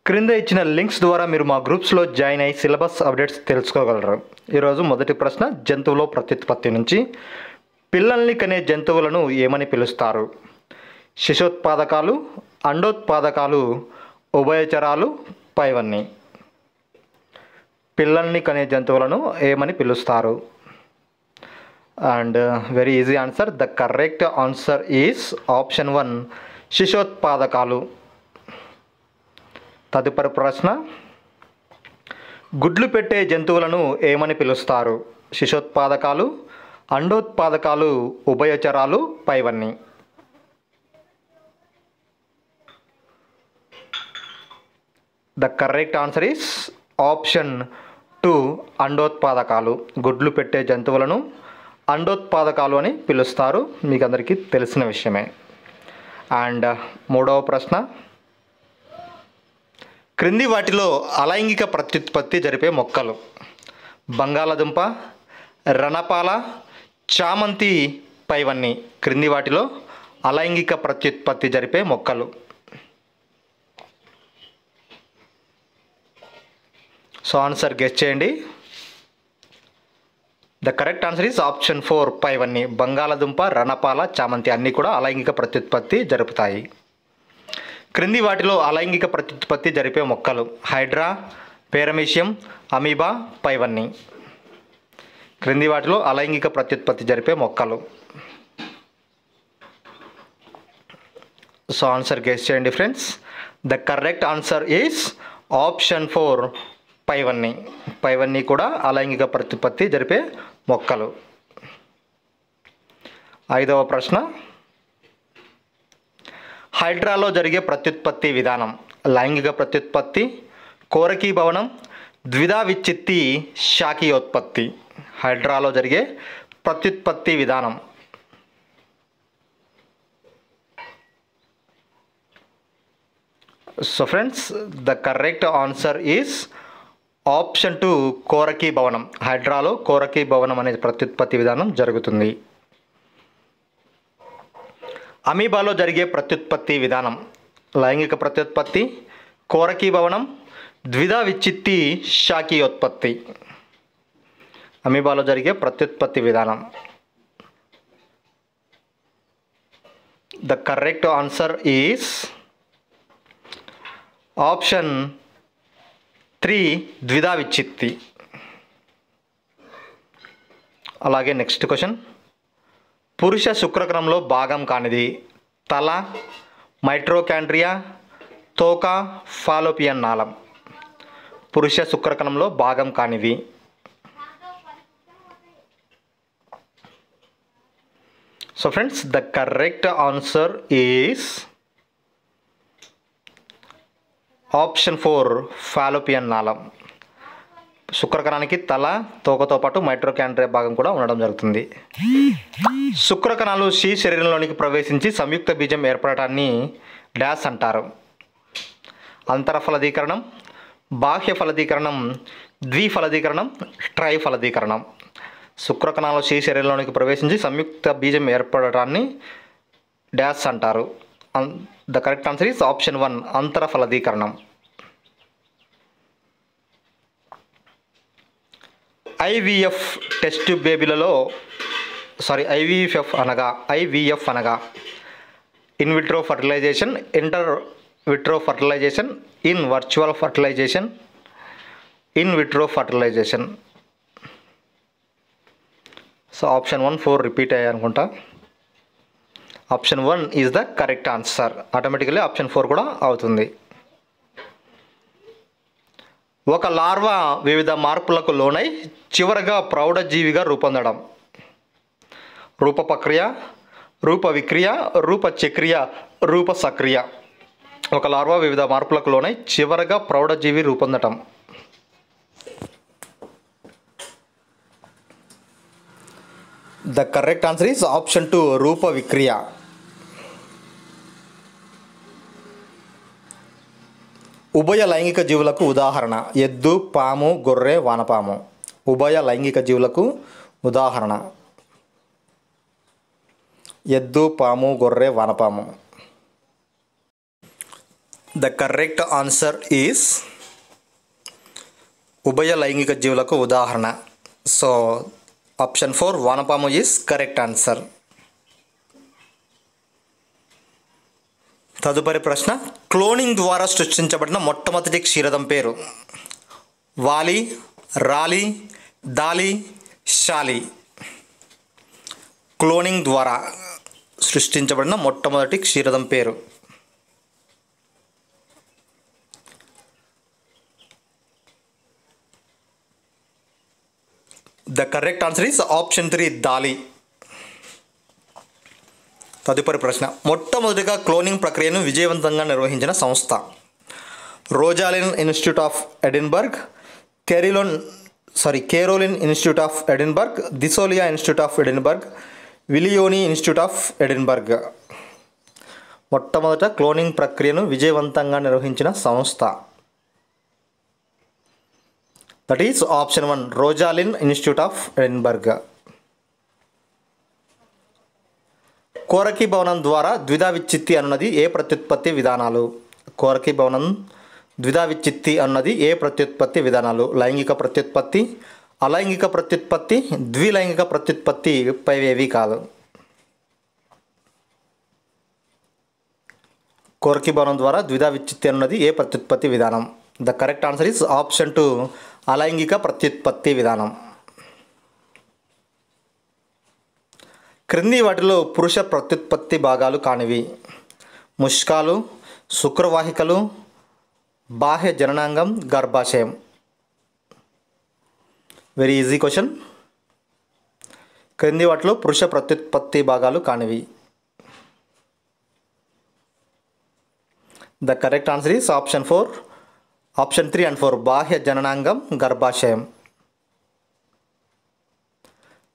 క్రింద ఇచ్చిన లింక్స్ ద్వారా మీరు మా గ్రూప్స్లో జాయిన్ అయ్యి సిలబస్ అప్డేట్స్ తెలుసుకోగలరు. ఈరోజు మొదటి ప్రశ్న జంతువులో ప్రత్యుత్పత్తి నుంచి. పిల్లల్ని కనే జంతువులను ఏమని పిలుస్తారు? శిశోత్పాదకాలు, అండోత్పాదకాలు, ఉభయచరాలు, పైవన్నీ. పిల్లల్ని కనే జంతువులను ఏమని పిలుస్తారు? And very easy answer. The correct answer is option 1 శిశోత్పాదకాలు. తదుపరి ప్రశ్న, గుడ్లు పెట్టే జంతువులను ఏమని పిలుస్తారు? శిశోత్పాదకాలు, అండోత్పాదకాలు, ఉభయచరాలు, పైవన్నీ. The correct answer is option 2 అండోత్పాదకాలు. గుడ్లు పెట్టే జంతువులను అండోత్పాదకాలు అని పిలుస్తారు, మీకు అందరికీ తెలిసిన విషయమే. అండ్ మూడవ ప్రశ్న, క్రింది వాటిలో అలైంగిక ప్రత్యుత్పత్తి జరిపే మొక్కలు? బంగాళదుంప, రణపాల, చామంతి, పైవన్నీ. క్రింది వాటిలో అలైంగిక ప్రత్యుత్పత్తి జరిపే మొక్కలు? సో ఆన్సర్ గెస్ చేయండి. The correct answer is option 4 పైవన్నీ. బంగాళదుంప, రణపాల, చామంతి అన్నీ కూడా అలైంగిక ప్రత్యుత్పత్తి జరుపుతాయి. క్రింది వాటిలో అలైంగిక ప్రత్యుత్పత్తి జరిపే మొక్కలు? హైడ్రా, పేరమీషియం, అమీబా, పైవన్నీ. క్రింది వాటిలో అలైంగిక ప్రత్యుత్పత్తి జరిపే మొక్కలు? సో ఆన్సర్ గెస్ చేయండి friends. The correct answer is option 4 పైవన్నీ. పైవన్నీ కూడా అలైంగిక ప్రత్యుత్పత్తి జరిపే మొక్కలు. ఐదవ ప్రశ్న, హైడ్రాలో జరిగే ప్రత్యుత్పత్తి విధానం? లైంగిక ప్రత్యుత్పత్తి, కోరకీభవనం, ద్విధా విచ్ఛిత్తి, శాఖీయోత్పత్తి. హైడ్రాలో జరిగే ప్రత్యుత్పత్తి విధానం? So friends, the correct answer is option 2 కోరకీభవనం. హైడ్రాలో కోరకీభవనం అనే ప్రత్యుత్పత్తి విధానం జరుగుతుంది. అమీబాలో జరిగే ప్రత్యుత్పత్తి విధానం? లైంగిక ప్రత్యుత్పత్తి, కోరకీభవనం, ద్విధా విచ్ఛిత్తి, శాఖీయోత్పత్తి. అమీబాలో జరిగే ప్రత్యుత్పత్తి విధానం? The correct answer is option 3 ద్విధా విచ్ఛిత్తి. అలాగే నెక్స్ట్ క్వశ్చన్, పురుష శుక్రకణంలో భాగం కానిది? తల, మైట్రోకాండ్రియా, తోక, ఫాలోపియన్ నాళం. పురుష శుక్రకణంలో భాగం కానిది? So friends, the correct answer is option 4 Fallopian నాళం. శుక్రకణానికి తల, తోకతో పాటు మైట్రోకాండ్రియా భాగం కూడా ఉండడం జరుగుతుంది. శుక్రకణాలు స్త్రీ శరీరంలోనికి ప్రవేశించి సంయుక్త బీజం ఏర్పడటాన్ని డాష్ అంటారు? అంతరఫలదీకరణం, బాహ్య ఫలదీకరణం, ద్విఫలదీకరణం, ట్రైఫలదీకరణం. శుక్రకణాలు స్త్రీ శరీరంలోనికి ప్రవేశించి సంయుక్త బీజం ఏర్పడటాన్ని డాష్ అంటారు? The correct answer is option 1 అంతరఫలదీకరణం. ఐవీఎఫ్ టెస్ట్ బేబీలలో ఐవీఎఫ్ అనగా in vitro fertilisation, inter vitro fertilisation, in virtual fertilisation, in vitro fertilisation. So option 1, 4 repeat అయ్యాయి అనుకుంటా. Option 1 is the correct answer. Automatically option 4 కూడా అవుతుంది. ఒక larva వివిధ మార్పులకు లోనై చివరగా ప్రౌఢజీవిగా రూపొందడం? రూప ప్రక్రియ, రూప విక్రియ, రూప చక్రియ, రూప సక్రియ. ఒక లార్వా వివిధ మార్పులకు లోనై చివరగా ప్రౌఢజీవి రూపొందటం? The correct answer is option 2 రూప విక్రియ. ఉభయ లైంగిక జీవులకు ఉదాహరణ? ఎద్దు, పాము, గొర్రె, వానపాము. ఉభయ లైంగిక జీవులకు ఉదాహరణ? ఎద్దు, పాము, గొర్రె, వానపాము. ద కరెక్ట్ ఆన్సర్ ఈస్ ఉభయ లైంగిక జీవులకు ఉదాహరణ. సో ఆప్షన్ 4 వానపాము ఈస్ కరెక్ట్ ఆన్సర్. తదుపరి ప్రశ్న, క్లోనింగ్ ద్వారా సృష్టించబడిన మొట్టమొదటి క్షీరదం పేరు? వాలి, రాలి, దాలి, షాలి. క్లోనింగ్ ద్వారా సృష్టించబడిన మొట్టమొదటి క్షీరదం పేరు? The correct answer is option 3 Dolly. తదుపరి ప్రశ్న, మొట్టమొదటిగా క్లోనింగ్ ప్రక్రియను విజయవంతంగా నిర్వహించిన సంస్థ? Roslin Institute of Edinburgh, Caroline Institute of Edinburgh, దిసోలియా ఇన్స్టిట్యూట్ ఆఫ్ ఎడిన్బర్గ్, విలియోని ఇన్స్టిట్యూట్ ఆఫ్ ఎడిన్బర్గ్. మొట్టమొదట క్లోనింగ్ ప్రక్రియను విజయవంతంగా నిర్వహించిన సంస్థ? That is option 1 Roslin Institute of Edinburgh. కోరకి భవనం ద్వారా ద్విధా విచ్చిత్తి అన్నది ఏ ప్రత్యుత్పత్తి విధానాలు? కోరకి భవనం ద్విధా విచ్చిత్తి అన్నది ఏ ప్రత్యుత్పత్తి విధానాలు? లైంగిక ప్రత్యుత్పత్తి, అలైంగిక ప్రత్యుత్పత్తి, ద్విలైంగిక ప్రత్యుత్పత్తి పైవేవి కాదు. కోరకి భవనం ద్వారా ద్విధా విచ్చిత్తి అన్నది ఏ ప్రత్యుత్పత్తి విధానం? The correct answer is option 2 అలైంగిక ప్రత్యుత్పత్తి విధానం. క్రింది వాటిలో పురుష ప్రత్యుత్పత్తి భాగాలు కానివి? ముష్కాలు, శుక్రవాహికలు, బాహ్య జననాంగం, గర్భాశయం. Very easy question. క్రింది వాటిలో పురుష ప్రత్యుత్పత్తి భాగాలు కానివి? The correct answer is option 3 and 4 బాహ్య జననాంగం, గర్భాశయం.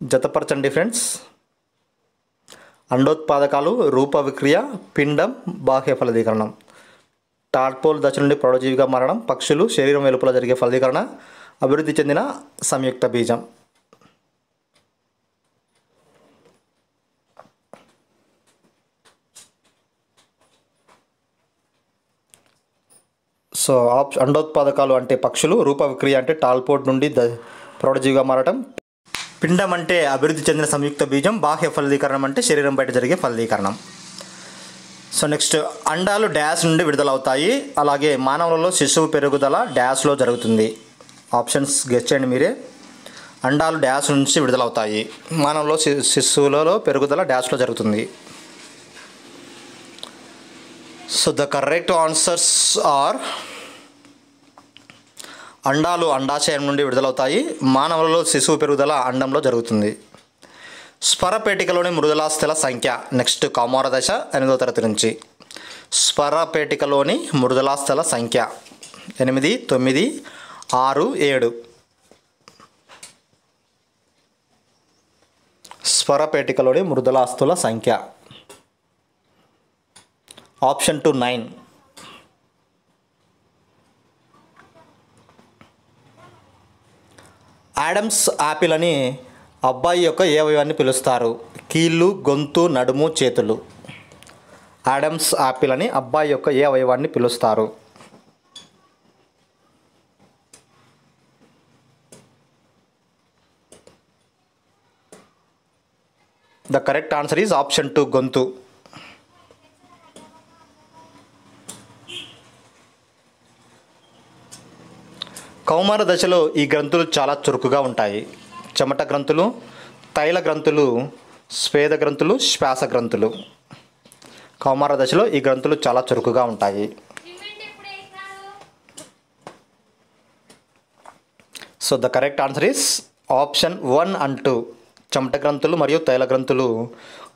జతపరచండి ఫ్రెండ్స్. అండోత్పాదకాలు, రూప విక్రియ, పిండం, బాహ్య ఫలదీకరణం. టాడ్పోల్ దశ నుండి ప్రౌఢజీవిగా మారడం, పక్షులు, శరీరం వెలుపల జరిగే ఫలదీకరణ, అభివృద్ధి చెందిన సంయుక్త బీజం. సో అండోత్పాదకాలు అంటే పక్షులు, రూప విక్రియ అంటే టాల్పోడ్ నుండి ప్రౌఢజీవిగా మారటం, పిండం అంటే అభివృద్ధి చెందిన సంయుక్త బీజం, బాహ్య ఫలదీకరణం అంటే శరీరం బయట జరిగే ఫలదీకరణం. సో నెక్స్ట్, అండాలు డ్యాష్ నుండి విడుదలవుతాయి, అలాగే మానవులలో శిశువు పెరుగుదల డ్యాష్లో జరుగుతుంది. ఆప్షన్స్ గెస్ చేయండి మీరే. అండాలు డ్యాష్ నుంచి విడుదలవుతాయి, మానవులో శిశువులలో పెరుగుదల డ్యాష్లో జరుగుతుంది. So the correct answers are అండాలు అండాశయం నుండి విడుదలవుతాయి, మానవులలో శిశువు పెరుగుదల అండంలో జరుగుతుంది. స్వరపేటికలోని మృదులాస్థుల సంఖ్య? నెక్స్ట్ కౌమార దశ 8వ తరగతి నుంచి. స్వరపేటికలోని మృదులాస్థుల సంఖ్య 8, 9, 6, 7. స్వరపేటికలోని మృదులాస్థుల సంఖ్య? ఆప్షన్ 2 9. ఆడమ్స్ యాపిల్ అని అబ్బాయి యొక్క ఏ అవయవాన్ని పిలుస్తారు? కీళ్ళు, గొంతు, నడుము, చేతులు. ఆడమ్స్ యాపిల్ అని అబ్బాయి యొక్క ఏ అవయవాన్ని పిలుస్తారు? The correct answer is option 2 గొంతు. కౌమార దశలో ఈ గ్రంథులు చాలా చురుకుగా ఉంటాయి. చెమట గ్రంథులు, తైల గ్రంథులు, స్వేద గ్రంథులు, శ్వాస గ్రంథులు. కౌమార దశలో ఈ గ్రంథులు చాలా చురుకుగా ఉంటాయి. So the correct answer is option 1 and 2. చెమట గ్రంథులు మరియు తైల గ్రంథులు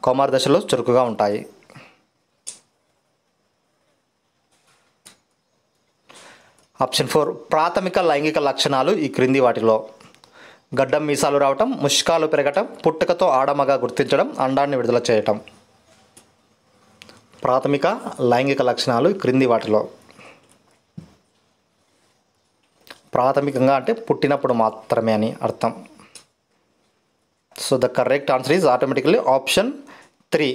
కౌమార దశలో చురుకుగా ఉంటాయి. ఆప్షన్ 4 ప్రాథమిక లైంగిక లక్షణాలు ఈ క్రింది వాటిలో? గడ్డం మీసాలు రావటం, ముష్కాలు పెరగటం, పుట్టుకతో ఆడమగా గుర్తించడం, అండాన్ని విడుదల చేయటం. ప్రాథమిక లైంగిక లక్షణాలు ఈ క్రింది వాటిలో? ప్రాథమికంగా అంటే పుట్టినప్పుడు మాత్రమే అని అర్థం. So the correct answer is automatically option 3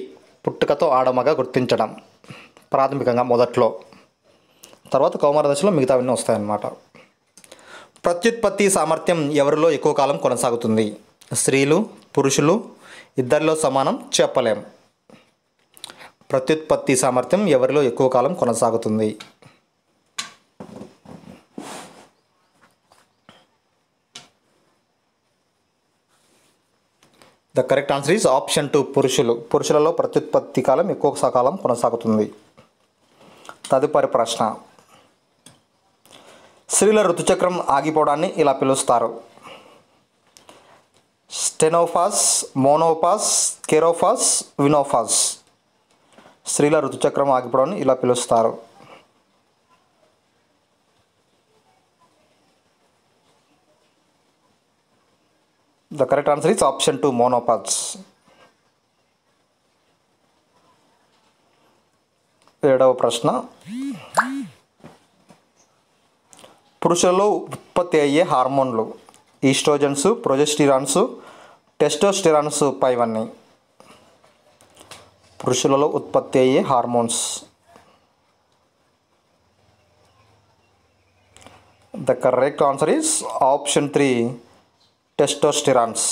పుట్టుకతో ఆడమగ గుర్తించడం ప్రాథమికంగా మొదట్లో, తర్వాత కౌమార దశలో మిగతావన్నీ వస్తాయన్నమాట. ప్రత్యుత్పత్తి సామర్థ్యం ఎవరిలో ఎక్కువ కాలం కొనసాగుతుంది? స్త్రీలు, పురుషులు, ఇద్దరిలో సమానం, చెప్పలేం. ప్రత్యుత్పత్తి సామర్థ్యం ఎవరిలో ఎక్కువ కాలం కొనసాగుతుంది? The correct answer is option 2 పురుషులు. పురుషులలో ప్రత్యుత్పత్తి కాలం ఎక్కువ కాలం కొనసాగుతుంది. తదుపరి ప్రశ్న. స్త్రీల ఋతుచక్రం ఆగిపోవడాన్ని ఇలా పిలుస్తారు? స్టెనోఫాస్, మోనోఫాస్, కెరోఫాస్, వినోఫాస్. స్త్రీల ఋతుచక్రం ఆగిపోవడాన్ని ఇలా పిలుస్తారు? The correct answer is option 2 menopause. 7వ ప్రశ్న. పురుషులలో ఉత్పత్తి అయ్యే హార్మోన్లు? ఈస్ట్రోజన్స్, ప్రొజెస్టిరాన్స్, టెస్టోస్టిరాన్స్ పైవన్నీ. పురుషులలో ఉత్పత్తి అయ్యే hormones. The correct answer is option 3 టెస్టోస్టిరాన్స్.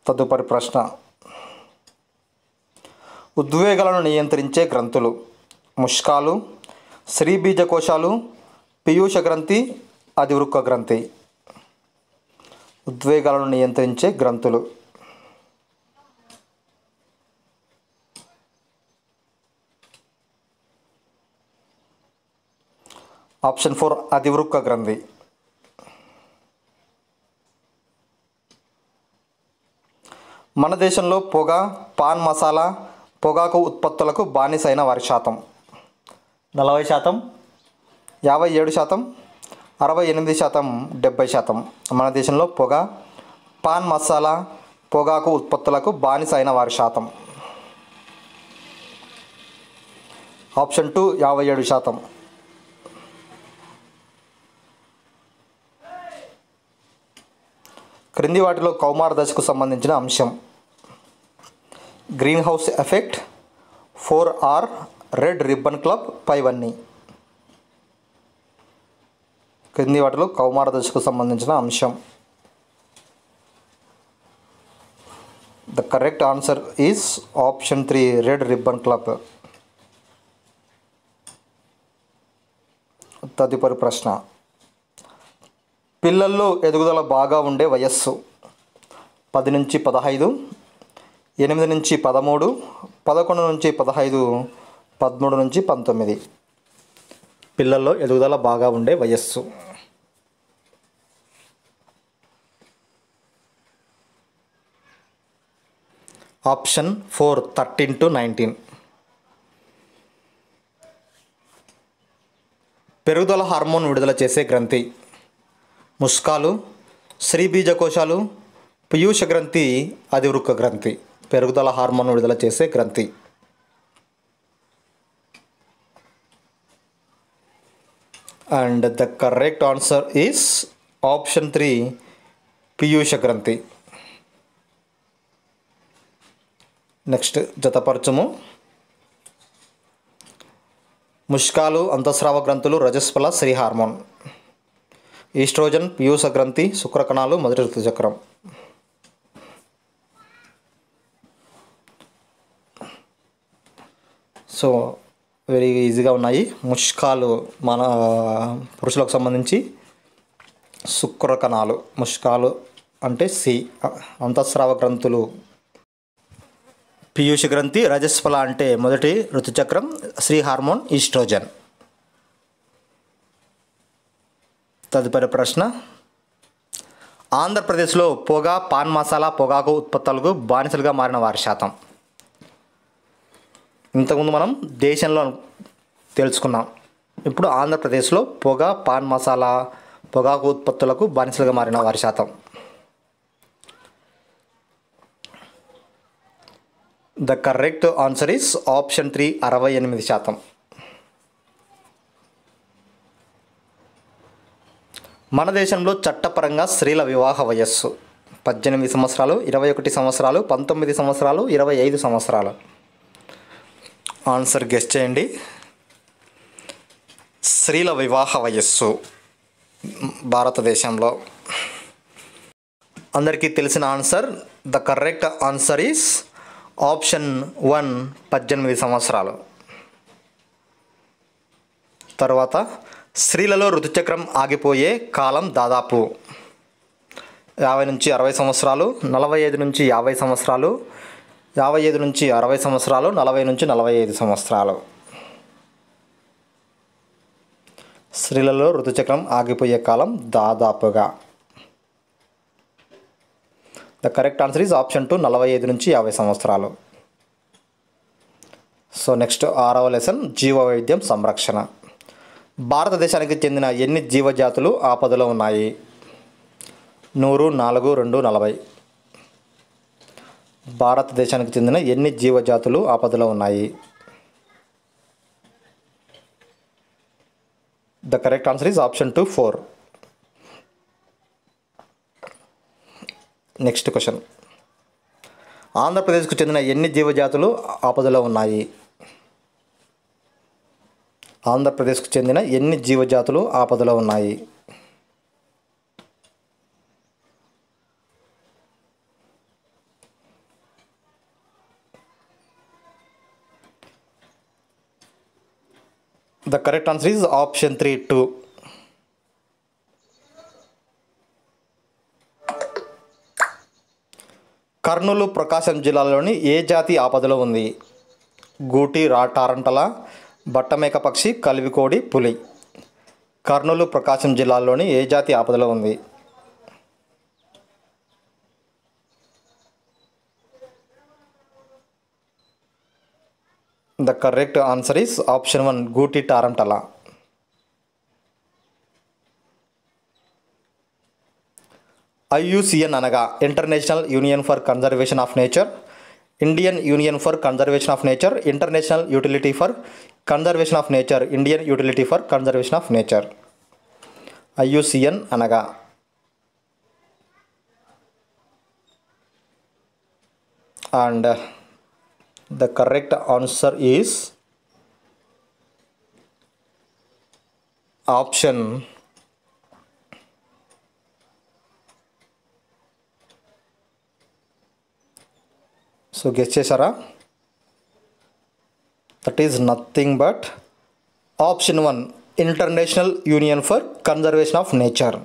తదుపరి ప్రశ్న. ఉద్వేగాలను నియంత్రించే గ్రంథులు? ముష్కాలు, శ్రీబీజకోశాలు, పీయూష గ్రంథి, అధివృక్క గ్రంథి. ఉద్వేగాలను నియంత్రించే గ్రంథులు. ఆప్షన్ 4 అధివృక్క గ్రంథి. మన దేశంలో పొగ, పాన్ మసాలా, పొగాకు ఉత్పత్తులకు బానిసైన వారి శాతం? 40%, 57%, 68%, 70%. మన దేశంలో పొగ, పాన్ మసాలా, పొగాకు ఉత్పత్తులకు బానిసైన వారి శాతం? ఆప్షన్ 2 57%. క్రింది వాటిలో కౌమార దశకు సంబంధించిన అంశం? Green house effect, 4R, red ribbon club పైవన్నీ. క్రింది వాటిలో కౌమార దశకు సంబంధించిన అంశం? The correct answer is option 3 red ribbon club. తదుపరి ప్రశ్న. పిల్లల్లో ఎదుగుదల బాగా ఉండే వయస్సు? 10 నుంచి 15, 8 నుంచి 13, 11 నుంచి 15, 13 నుంచి 19. పిల్లల్లో ఎదుగుదల బాగా ఉండే వయస్సు. Option 4 13 to 19. పెరుగుదల హార్మోన్ విడుదల చేసే గ్రంథి? ముష్కాలు, శ్రీబీజకోశాలు, పీయూష గ్రంథి, అధివృక్క గ్రంథి. పెరుగుదల హార్మోన్ విడుదల చేసే గ్రంథి. And the correct answer is option 3 పీయూష గ్రంథి. నెక్స్ట్ జతపరచము. ముష్కాలు, అంతఃస్రావ గ్రంథులు, రజస్ఫల, స్త్రీ హార్మోన్. ఈస్ట్రోజన్, పీయూష గ్రంథి, శుక్రకణాలు, మొదటి ఋతుచక్రం. సో వెరీ ఈజీగా ఉన్నాయి. ముష్కాలు మన పురుషులకు సంబంధించి శుక్రకణాలు. ముష్కాలు అంటే సి. అంతఃస్రావ గ్రంథులు పీయూష గ్రంథి, రజస్ఫల అంటే మొదటి ఋతుచక్రం, స్త్రీ హార్మోన్ ఈస్ట్రోజన్. తదుపరి ప్రశ్న. ఆంధ్రప్రదేశ్లో పొగ, పాన్ మసాలా, పొగాకు ఉత్పత్తులకు బానిసలుగా మారిన వారి శాతం? ఇంతకుముందు మనం దేశంలో తెలుసుకున్నాం. ఇప్పుడు ఆంధ్రప్రదేశ్లో పొగ, పాన్ మసాలా, పొగాకు ఉత్పత్తులకు బానిసలుగా మారిన వారి శాతం? The correct answer is option 3 68%. మన దేశంలో చట్టపరంగా స్త్రీల వివాహ వయస్సు? 18 సంవత్సరాలు, 21 సంవత్సరాలు, 19 సంవత్సరాలు, 25 సంవత్సరాలు? ఆన్సర్ గెస్ చేయండి. స్త్రీల వివాహ వయస్సు భారతదేశంలో అందరికీ తెలిసిన answer. The correct answer is option 1, 18 సంవత్సరాలు. తర్వాత స్త్రీలలో ఋతుచక్రం ఆగిపోయే కాలం దాదాపు 50 నుంచి 60 సంవత్సరాలు, 45 నుంచి 50 సంవత్సరాలు, 55 నుంచి 60 సంవత్సరాలు, 40 నుంచి 45 సంవత్సరాలు. స్త్రీలలో ఋతుచక్రం ఆగిపోయే కాలం దాదాపుగా. The correct answer is option 2, 45 నుంచి 50 సంవత్సరాలు. సో నెక్స్ట్ 6వ లెసన్ జీవవైవిధ్యం సంరక్షణ. భారతదేశానికి చెందిన ఎన్ని జీవజాతులు ఆపదలో ఉన్నాయి? 100, 4, 2, 40. భారతదేశానికి చెందిన ఎన్ని జీవజాతులు ఆపదలో ఉన్నాయి? The correct answer is option 2, 4. Next question. ఆంధ్రప్రదేశ్కు చెందిన ఎన్ని జీవజాతులు ఆపదలో ఉన్నాయి? ఆంధ్రప్రదేశ్కు చెందిన ఎన్ని జీవజాతులు ఆపదలో ఉన్నాయి? The correct answer is option 3, 2. Kurnool, Prakasam జిల్లాలోని ఏ జాతి ఆపదలో ఉంది? గూటి, టారంటల, బట్టమేక పక్షి, కలివికోడి, పులి. కర్నూలు, ప్రకాశం జిల్లాలోని ఏ జాతి ఆపదలో ఉంది? The correct answer is option 1, Gooty, tarantula. IUCN అనగా international union for conservation of nature, Indian union for conservation of nature, international utility for conservation of nature, Indian utility for conservation of nature. IUCN అనగా and the correct answer is option so guess చేశారా? That is nothing but option 1, international union for conservation of nature.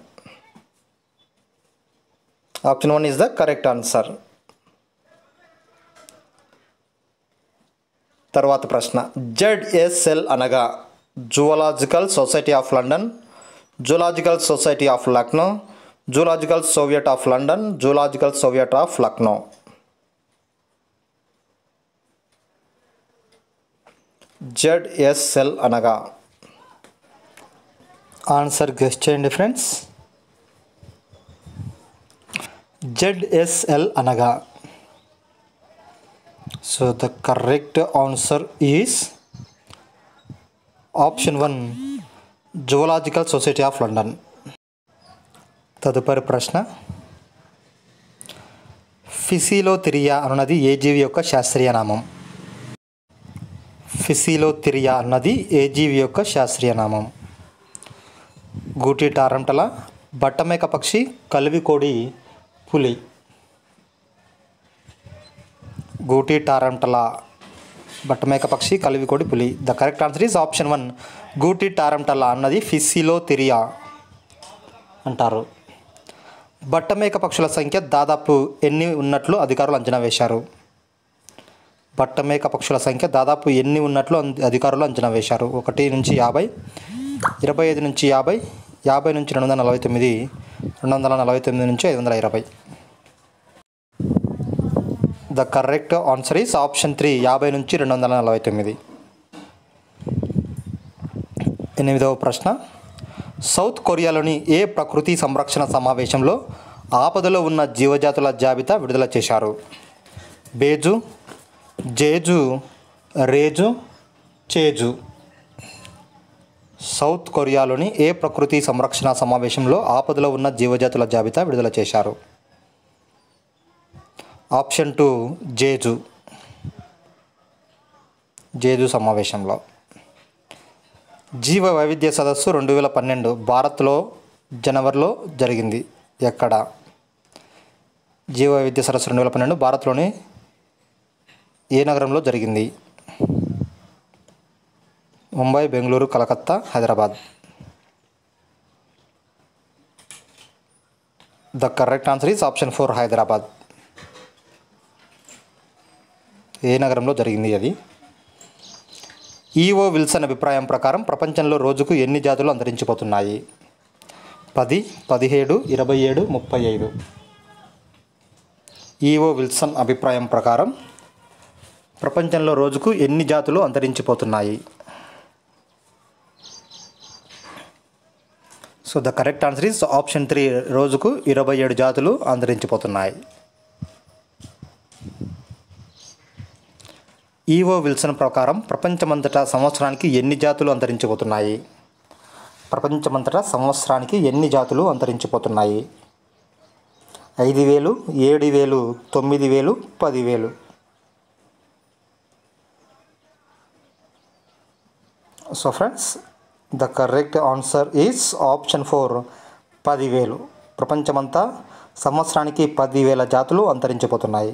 Option 1 is the correct answer. తర్వాత ప్రశ్న. ZSL అనగా zoological society of London, zoological society of Lucknow, zoological Soviet of London, zoological Soviet of Lucknow. ZSL అనగా answer guess చేయండి friends. ZSL అనగా so the correct answer is option 1, zoological society of London. తదుపరి ప్రశ్న. ఫిసిలోథిరియా అన్నది ఏ జీవి యొక్క శాస్త్రీయ నామం? ఫిసిలోథిరియా అన్నది ఏ జీవి యొక్క శాస్త్రీయ నామం? గూటి, టారంటల, బట్టమేక పక్షి, కలివికోడి, పులి. గూటి, టారంటల, బట్టమేక పక్షి, కలివికోడి, పులి. The correct answer is option 1, Gooty, టారంటల అన్నది ఫిసిలోథిరియా అంటారు. బట్టమేక పక్షుల సంఖ్య దాదాపు ఎన్ని ఉన్నట్లు అధికారులు అంచనా వేశారు? బట్టమేక పక్షుల సంఖ్య దాదాపు ఎన్ని ఉన్నట్లు అధికారులు అంచనా వేశారు? 1 నుంచి 50, 25 నుంచి 50, 50 నుంచి 249, 249 నుంచి 520. The correct answer is option 3, 50 నుంచి 249. 8వ ప్రశ్న. సౌత్ కొరియాలోని ఏ ప్రకృతి సంరక్షణ సమావేశంలో ఆపదలో ఉన్న జీవజాతుల జాబితా విడుదల చేశారు? బేజు, జేజు, రేజు, చేజు. సౌత్ కొరియాలోని ఏ ప్రకృతి సంరక్షణ సమావేశంలో ఆపదలో ఉన్న జీవజాతుల జాబితా విడుదల చేశారు? ఆప్షన్ 2 జేజు, జేజు సమావేశంలో. జీవ వైవిధ్య సదస్సు 2012 భారత్లో జనవరిలో జరిగింది. ఎక్కడ? జీవ వైవిధ్య సదస్సు 2012 భారత్లోని ఏ నగరంలో జరిగింది? Mumbai, Bengaluru, Calcutta, Hyderabad. The correct answer is option 4 Hyderabad. ఏ నగరంలో జరిగింది అది? ఈఓ విల్సన్ అభిప్రాయం ప్రకారం ప్రపంచంలో రోజుకు ఎన్ని జాతులు అంతరించిపోతున్నాయి? 10, 17, 27, 35. ఈఓ విల్సన్ అభిప్రాయం ప్రకారం ప్రపంచంలో రోజుకు ఎన్ని జాతులు అంతరించిపోతున్నాయి? So the correct answer is option 3 రోజుకు 27 జాతులు అంతరించిపోతున్నాయి. ఈఓ విల్సన్ ప్రకారం ప్రపంచమంతటా సంవత్సరానికి ఎన్ని జాతులు అంతరించిపోతున్నాయి? ప్రపంచమంతటా సంవత్సరానికి ఎన్ని జాతులు అంతరించిపోతున్నాయి? 5,000, 7,000, 9,000, 10,000. So friends, the correct answer is option 4 10,000. ప్రపంచమంతా సంవత్సరానికి 10,000 జాతులు అంతరించిపోతున్నాయి.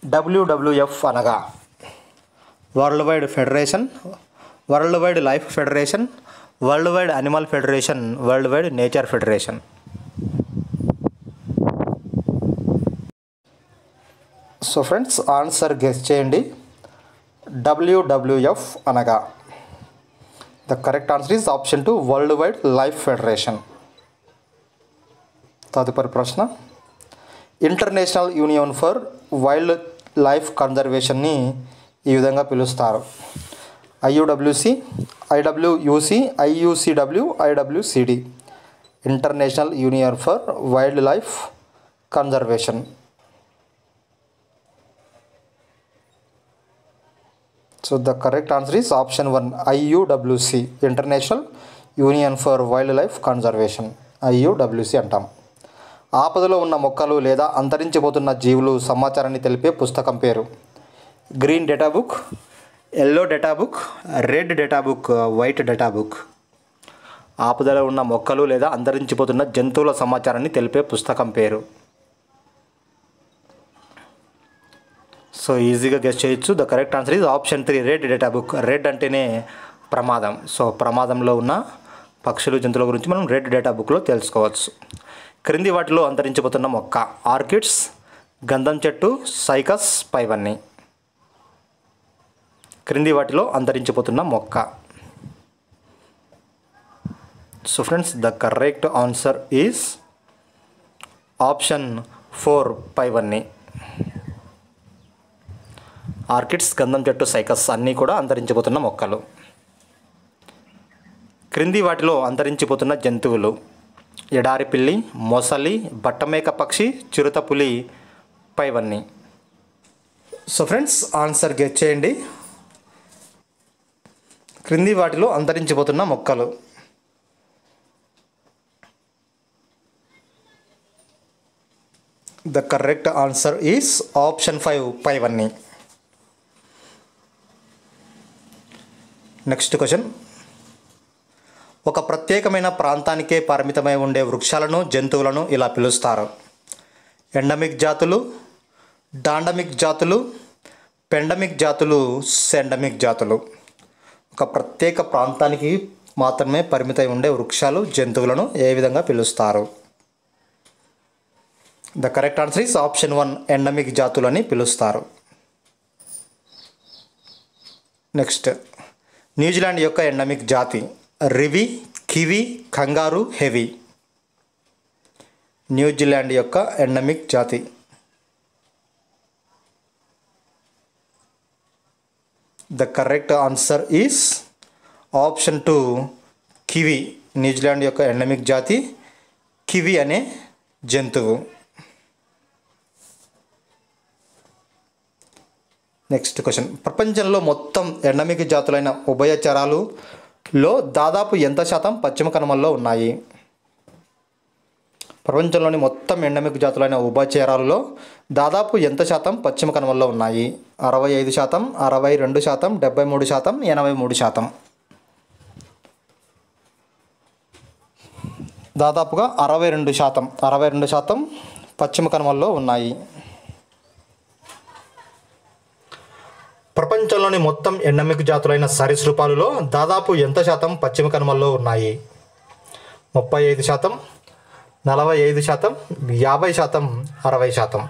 WWF అనగా world wide federation, world wide life federation, world wide animal federation, world wide nature federation. So friends, answer guess చేయండి. WWF అనగా the correct answer is option 2 world wide life federation. తదుపరి ప్రశ్న, international union for wild life కన్జర్వేషన్ని ఈ విధంగా పిలుస్తారు: IUWC, IWUC, IUCW, IWCD. International union for wild life conservation. So the correct answer is option 1 IUWC, international union for wild life conservation, IUWC అంటాం. ఆపదలో ఉన్న మొక్కలు లేదా అంతరించిపోతున్న జీవులు సమాచారాన్ని తెలిపే పుస్తకం పేరు: green data book, yellow data book, red data book, white data book. ఆపదలో ఉన్న మొక్కలు లేదా అంతరించిపోతున్న జంతువుల సమాచారాన్ని తెలిపే పుస్తకం పేరు. సో ఈజీగా గెస్ చేయొచ్చు. The correct answer is option 3 red data book. Red అంటేనే ప్రమాదం. సో ప్రమాదంలో ఉన్న పక్షులు, జంతువుల గురించి మనం రెడ్ డేటా బుక్లో తెలుసుకోవచ్చు. క్రింది వాటిలో అంతరించిపోతున్న మొక్క: ఆర్కిడ్స్, గంధం చెట్టు, సైకస్, పైవన్నీ. క్రింది వాటిలో అంతరించిపోతున్న మొక్క. So friends, the correct answer is option 4 పైవన్నీ. ఆర్కిడ్స్, గంధం చెట్టు, సైకస్ అన్నీ కూడా అంతరించిపోతున్న మొక్కలు. క్రింది వాటిలో అంతరించిపోతున్న జంతువులు: ఎడారి పిల్లి, మొసలి, బట్టమేక పక్షి, చిరుతపులి, పైవన్నీ. సో ఫ్రెండ్స్, ఆన్సర్ గెస్ చేయండి. క్రింది వాటిలో అంతరించిపోతున్న మొక్కలు. The correct answer is option 5 పైవన్నీ. నెక్స్ట్ క్వశ్చన్, ఒక ప్రత్యేకమైన ప్రాంతానికే పరిమితమై ఉండే వృక్షాలను, జంతువులను ఇలా పిలుస్తారు: ఎండమిక్ జాతులు, డాండమిక్ జాతులు, పెండమిక్ జాతులు, సెండమిక్ జాతులు. ఒక ప్రత్యేక ప్రాంతానికి మాత్రమే పరిమితమై ఉండే వృక్షాలు, జంతువులను ఏ విధంగా పిలుస్తారు? The correct answer is option 1 endemic జాతులు అని పిలుస్తారు. నెక్స్ట్, న్యూజిలాండ్ యొక్క ఎండమిక్ జాతి: రివి, కివి, కంగారు, హెవీ. న్యూజిలాండ్ యొక్క ఎండమిక్ జాతి. The correct answer is option 2 kiwi. New Zealand యొక్క ఎండమిక్ జాతి కివి అనే జంతువు. నెక్స్ట్ క్వశ్చన్, ప్రపంచంలో మొత్తం ఎండమిక్ జాతులైన ఉభయచరాలలో దాదాపు ఎంత శాతం పశ్చిమ కనుమల్లో ఉన్నాయి? ప్రపంచంలోని మొత్తం ఎండమిక్ జాతులైన ఉభయచరాలలో దాదాపు ఎంత శాతం పశ్చిమ కనుమల్లో ఉన్నాయి? 65%, 62%, 73%, 83%. దాదాపుగా 62% పశ్చిమ కనుమల్లో ఉన్నాయి. ప్రపంచంలోని మొత్తం ఎండమిక్ జాతులైన సరీసృపాలలో దాదాపు ఎంత శాతం పశ్చిమ కనుమల్లో ఉన్నాయి? 35%, 45%, 50%, 60%.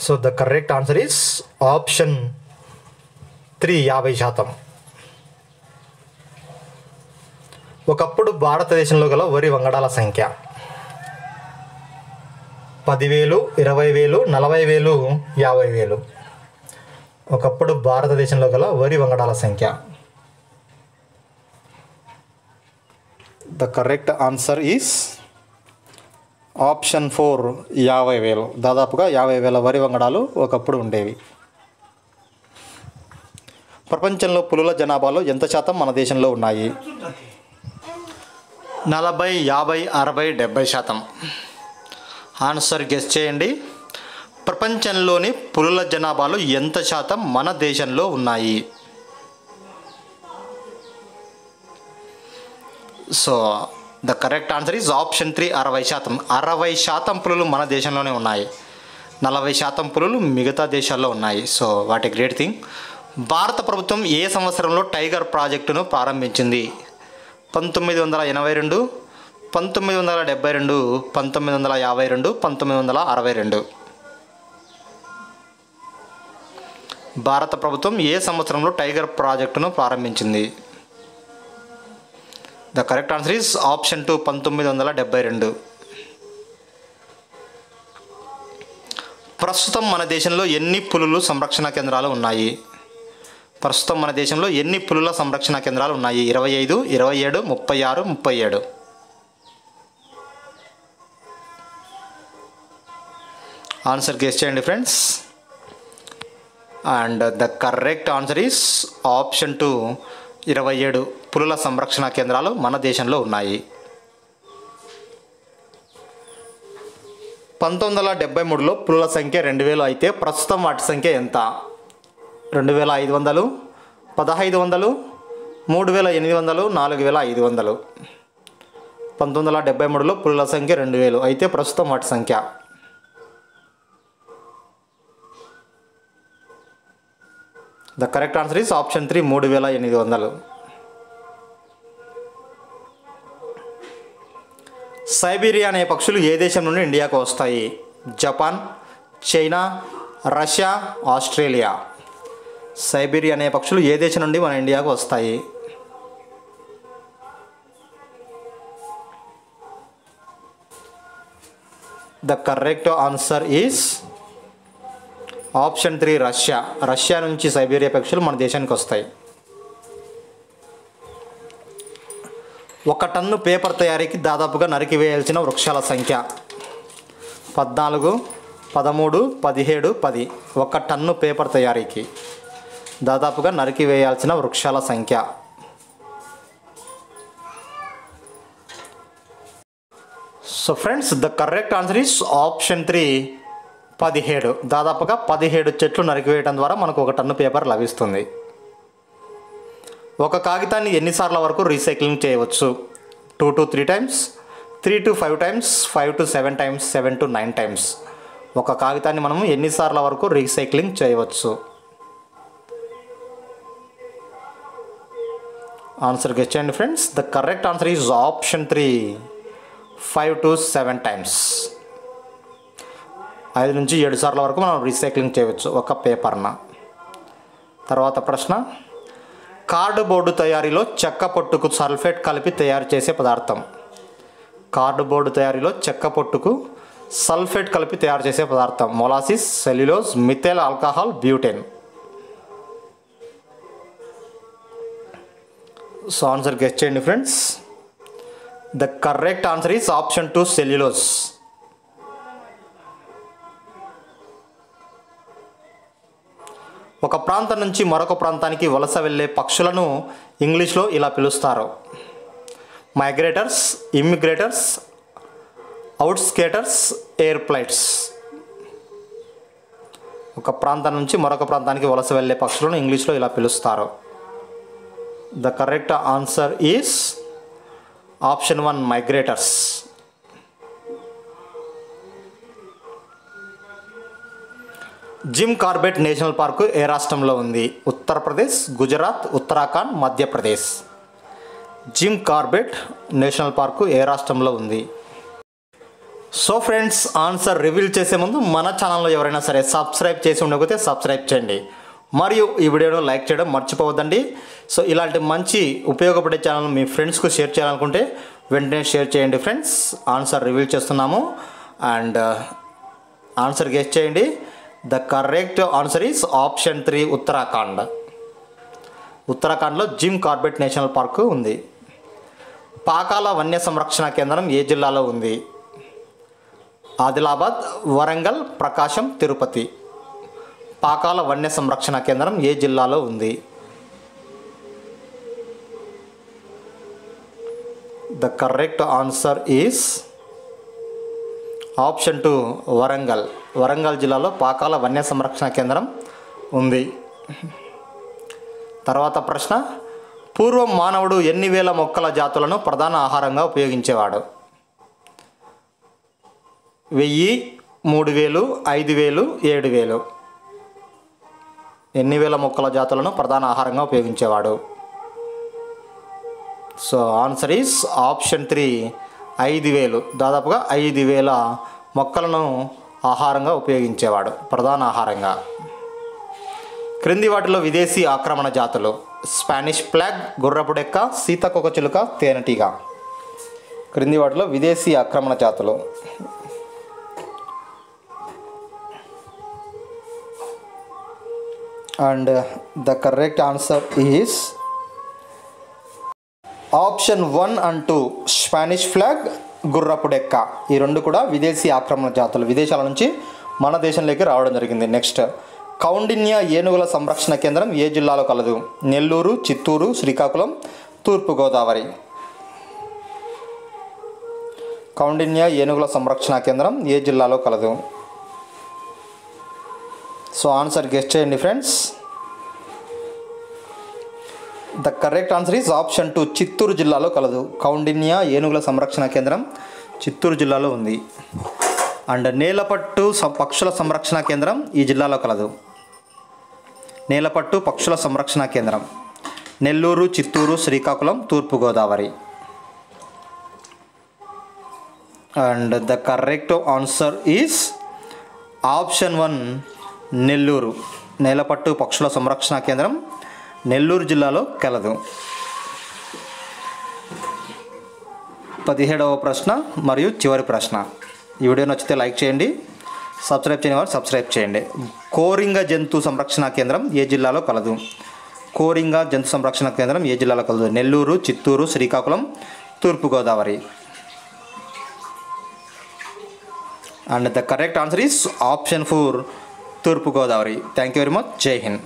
So the correct answer is option 3, 50%. ఒకప్పుడు భారతదేశంలో గల వరి వంగడాల సంఖ్య 10,000, 20,000, 40,000, 50,000. ఒకప్పుడు భారతదేశంలో గల వరి వంగడాల సంఖ్య. The correct answer is option 4, 50,000. దాదాపుగా 50,000 వరి వంగడాలు ఒకప్పుడు ఉండేవి. ప్రపంచంలో పులుల జనాభాలో ఎంత శాతం మన దేశంలో ఉన్నాయి? 40, 50, 60, 70%. ఆన్సర్ గెస్ చేయండి. ప్రపంచంలోని పులుల జనాభాలో ఎంత శాతం మన దేశంలో ఉన్నాయి? So the correct answer is option 3, 60%. 60% పులులు మన దేశంలోనే ఉన్నాయి. 40% పులులు మిగతా దేశాల్లో ఉన్నాయి. So what a great thing. భారత ప్రభుత్వం ఏ సంవత్సరంలో టైగర్ ప్రాజెక్టును ప్రారంభించింది? 1982, 1972, 1952, 1962. భారత ప్రభుత్వం ఏ సంవత్సరంలో టైగర్ ప్రాజెక్టును ప్రారంభించింది? The correct answer is option 2, 1972. ప్రస్తుతం మన దేశంలో ఎన్ని పులులు సంరక్షణ కేంద్రాలు ఉన్నాయి? ప్రస్తుతం మన దేశంలో ఎన్ని పులుల సంరక్షణ కేంద్రాలు ఉన్నాయి? 25, 27, 36, 37. ఆన్సర్ గెస్ చేయండి friends. And the correct answer is option 2, 27 పులుల సంరక్షణ కేంద్రాలు మన దేశంలో ఉన్నాయి. 1973లో పులుల సంఖ్య 2,000 అయితే ప్రస్తుతం వాటి సంఖ్య ఎంత? 2,500, 1,500, 3,800, 4,500. 1973లో పులుల సంఖ్య 2,000 అయితే ప్రస్తుతం వాటి సంఖ్య. The correct answer is option 3, 3,800. Siberia అనే పక్షులు ఏ దేశం నుండి ఇండియాకు వస్తాయి? Japan, China, Russia, Australia. Siberia అనే పక్షులు ఏ దేశం నుండి మన ఇండియాకు వస్తాయి? The correct answer is option 3, Russia. Russia నుంచి సైబీరియా పక్షులు మన దేశానికి వస్తాయి. 1 టన్ను పేపర్ తయారీకి దాదాపుగా నరికివేయాల్సిన వృక్షాల సంఖ్య? 14, 13, 17, 10. 1 టన్ను పేపర్ తయారీకి దాదాపుగా నరికివేయాల్సిన వృక్షాల సంఖ్య. So friends the correct answer is option 3, 17. దాదాపుగా 17 చెట్లు నరికివేయడం ద్వారా మనకు 1 టన్ను పేపర్ లభిస్తుంది. ఒక కాగితాన్ని ఎన్నిసార్ల వరకు రీసైక్లింగ్ చేయవచ్చు? 2 to 3 times, 3 to 5 times, 5 to 7 times, 7 to 9 times. ఒక కాగితాన్ని మనం ఎన్నిసార్ల వరకు రీసైక్లింగ్ చేయవచ్చు? ఆన్సర్ గెస్ చేయండి friends. The correct answer is option 3, 5 to 7 times. 5 నుంచి 7 సార్ల వరకు మనం రీసైక్లింగ్ చేయవచ్చు ఒక పేపర్న. తర్వాత ప్రశ్న, కార్డుబోర్డు తయారీలో చెక్క పొట్టుకు సల్ఫేట్ కలిపి తయారు చేసే పదార్థం? కార్డుబోర్డు తయారీలో చెక్క పొట్టుకు సల్ఫేట్ కలిపి తయారు చేసే పదార్థం? Molasses, cellulose, methyl alcohol, butane. So answer guess చేయండి friends. The correct answer is option 2, cellulose. ఒక ప్రాంతం నుంచి మరొక ప్రాంతానికి వలస వెళ్ళే పక్షులను ఇంగ్లీష్లో ఇలా పిలుస్తారు: మైగ్రేటర్స్, ఇమ్మిగ్రేటర్స్, అవుట్స్కేటర్స్, ఎయిర్ప్లైట్స్. ఒక ప్రాంతం నుంచి మరొక ప్రాంతానికి వలస వెళ్ళే పక్షులను ఇంగ్లీష్లో ఇలా పిలుస్తారు. The correct answer is option 1, migrators. Jim Corbett national park ఏ రాష్ట్రంలో ఉంది? Uttar Pradesh, Gujarat, Uttarakhand, Madhya Pradesh. Jim Corbett national park ఏ రాష్ట్రంలో ఉంది? సో ఫ్రెండ్స్, ఆన్సర్ రివీల్ చేసే ముందు మన ఛానల్లో ఎవరైనా సరే సబ్స్క్రైబ్ చేసి ఉండకపోతే సబ్స్క్రైబ్ చేయండి, మరియు ఈ వీడియోను లైక్ చేయడం మర్చిపోవద్దండి. సో ఇలాంటి మంచి ఉపయోగపడే ఛానల్ మీ ఫ్రెండ్స్కు షేర్ చేయాలనుకుంటే వెంటనే షేర్ చేయండి ఫ్రెండ్స్. ఆన్సర్ రివీల్ చేస్తున్నాము అండ్ ఆన్సర్ గెస్ చేయండి. The correct answer is option 3, Uttarakhand. ఉత్తరాఖండ్లో జిమ్ కార్బెట్ నేషనల్ పార్కు ఉంది. పాకాల వన్య సంరక్షణ కేంద్రం ఏ జిల్లాలో ఉంది? ఆదిలాబాద్, వరంగల్, ప్రకాశం, తిరుపతి. పాకాల వన్య సంరక్షణ కేంద్రం ఏ జిల్లాలో ఉంది? The correct answer is option 2, Warangal. Warangal జిల్లాలో పాకాల వన్య సంరక్షణ కేంద్రం ఉంది. తర్వాత ప్రశ్న: పూర్వం మానవుడు ఎన్ని వేల మొక్కల జాతులను ప్రధాన ఆహారంగా ఉపయోగించేవాడు? 1000, 3000, 5000, 7000. ఎన్ని వేల మొక్కల జాతులను ప్రధాన ఆహారంగా ఉపయోగించేవాడు? So answer is option 3, 5000. దాదాపుగా 5000 మొక్కలను ఆహారంగా ఉపయోగించేవాడు, ప్రధాన ఆహారంగా. క్రింది వాటిలో విదేశీ ఆక్రమణ జాతులు: స్పానిష్ ఫ్లాగ్, గుర్రపు డెక్క, సీతకొకచిలుక, తేనెటీగ. క్రింది వాటిలో విదేశీ ఆక్రమణ జాతులు. And the correct answer is option 1 and 2, Spanish flag, గుర్రపు డెక్క. ఈ రెండు కూడా విదేశీ ఆక్రమణ జాతులు, విదేశాల నుంచి మన దేశంలోకి రావడం జరిగింది. నెక్స్ట్: కౌండిన్య ఏనుగుల సంరక్షణ కేంద్రం ఏ జిల్లాలో కలదు? నెల్లూరు, చిత్తూరు, శ్రీకాకుళం, తూర్పుగోదావరి. కౌండిన్య ఏనుగుల సంరక్షణ కేంద్రం ఏ జిల్లాలో కలదు? సో ఆన్సర్ గెస్ చేయండి friends. The correct answer is option 2, Chittoor జిల్లాలో కలదు. కౌండిన్య ఏనుగుల సంరక్షణ కేంద్రం చిత్తూరు జిల్లాలో ఉంది. అండ్ నేలపట్టు పక్షుల సంరక్షణ కేంద్రం ఈ జిల్లాలో కలదు. నేలపట్టు పక్షుల సంరక్షణ కేంద్రం Nellore, Chittoor, Srikakulam, Thurpu Godavari. And the correct answer is option 1, Nellore. Nelapattu పక్షుల సంరక్షణ కేంద్రం నెల్లూరు జిల్లాలో కలదు. 17వ ప్రశ్న మరియు చివరి ప్రశ్న. ఈ వీడియో నచ్చితే లైక్ చేయండి, సబ్స్క్రైబ్ చేయని వారు సబ్స్క్రైబ్ చేయండి. కోరింగ జంతు సంరక్షణ కేంద్రం ఏ జిల్లాలో కలదు? కోరింగ జంతు సంరక్షణ కేంద్రం ఏ జిల్లాలో కలదు? Nellore, Chittoor, Srikakulam, Thurpu Godavari. And the correct answer is option 4, Thurpu Godavari. Thank you very much. Jai Hind.